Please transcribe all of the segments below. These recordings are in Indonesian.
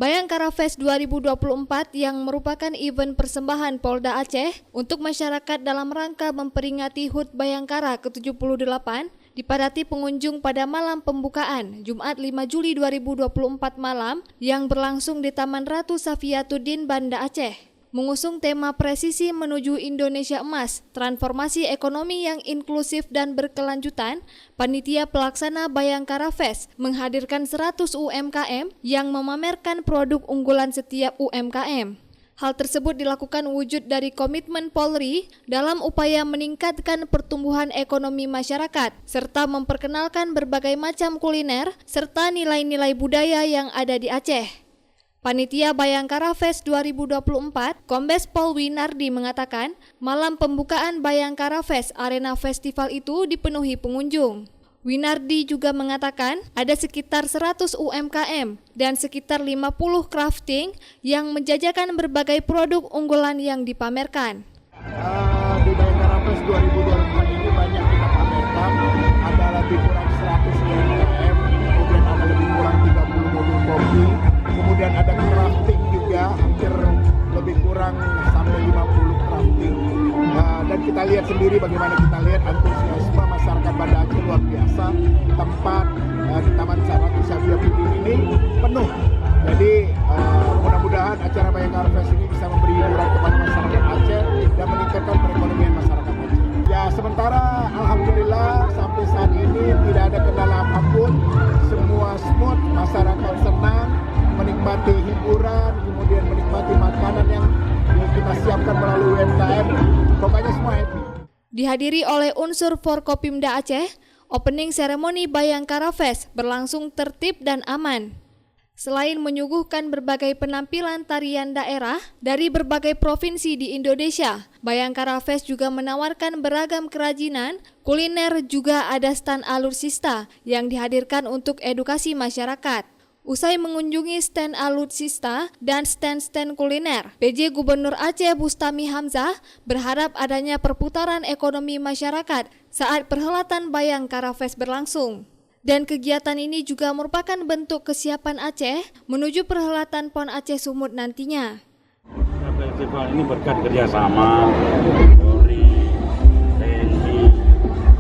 Bayangkara Fest 2024 yang merupakan event persembahan Polda Aceh untuk masyarakat dalam rangka memperingati HUT Bayangkara ke-78 dipadati pengunjung pada malam pembukaan Jumat 5 Juli 2024 malam yang berlangsung di Taman Ratu Safiatuddin, Banda Aceh. Mengusung tema presisi menuju Indonesia Emas, transformasi ekonomi yang inklusif dan berkelanjutan, panitia pelaksana Bayangkara Fest menghadirkan 100 UMKM yang memamerkan produk unggulan setiap UMKM. Hal tersebut dilakukan wujud dari komitmen Polri dalam upaya meningkatkan pertumbuhan ekonomi masyarakat, serta memperkenalkan berbagai macam kuliner serta nilai-nilai budaya yang ada di Aceh. Panitia Bayangkara Fest 2024, Kombes Pol Winardi mengatakan, malam pembukaan Bayangkara Fest Arena Festival itu dipenuhi pengunjung. Winardi juga mengatakan ada sekitar 100 UMKM dan sekitar 50 crafting yang menjajakan berbagai produk unggulan yang dipamerkan. Di Bayangkara Fest 2024 ini banyak kita pamerkan, ada lebih kurang 100 UMKM, kemudian ada lebih kurang 30 mobil kopi, kemudian ada crafting juga, hampir lebih kurang sampai 50 crafting. Dan kita lihat sendiri bagaimana kita lihat antusiasme masyarakat Banda Aceh luar biasa. Tempat di Taman Ratu Safiatuddin ini penuh. Jadi mudah-mudahan acara Bayangkara Fest ini bisa memberi hiburan kepada masyarakat Aceh dan meningkatkan perekonomian masyarakat Aceh. Ya, sementara alhamdulillah sampai saat ini tidak ada kendala apapun, semua smooth, masyarakat senang menikmati hiburan, kemudian menikmati makanan yang kita siapkan melalui UMKM, pokoknya semua happy. Dihadiri oleh unsur Forkopimda Aceh, opening seremoni Bayangkara Fest berlangsung tertib dan aman. Selain menyuguhkan berbagai penampilan tarian daerah dari berbagai provinsi di Indonesia, Bayangkara Fest juga menawarkan beragam kerajinan, kuliner, juga ada stand alutsista yang dihadirkan untuk edukasi masyarakat. Usai mengunjungi stand alutsista dan stand-stand kuliner, PJ Gubernur Aceh Bustami Hamzah berharap adanya perputaran ekonomi masyarakat saat perhelatan Bayangkara Fest berlangsung. Dan kegiatan ini juga merupakan bentuk kesiapan Aceh menuju perhelatan PON Aceh Sumut nantinya. Festival ini berkat kerjasama Polri, TNI,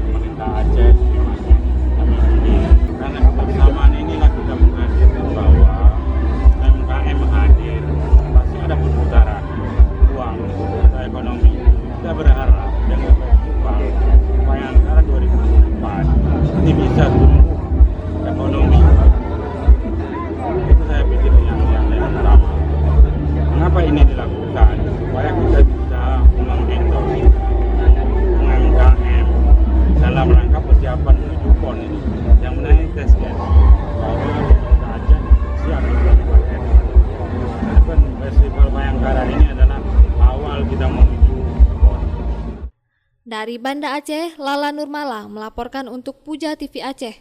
pemerintah Aceh, karena kebersamaan inilah kita menghadirkan bahwa UMKM hadir, pasti ada perputaran uang untuk ekonomi. Kita berharap dengan festival Bayangkara 2024 ini bisa tumbuh ekonomi. Itu saya pikir yang utama. Mengapa ini dilakukan? Supaya kita bisa menggendong UMKM dalam rangka persiapan menuju PON ini yang menaik tes gas. Bahwa kita Aceh siap dipakai. Festival Bayangkara ini adalah awal kita menuju PON. Dari Banda Aceh, Lala Nurmala melaporkan untuk Puja TV Aceh.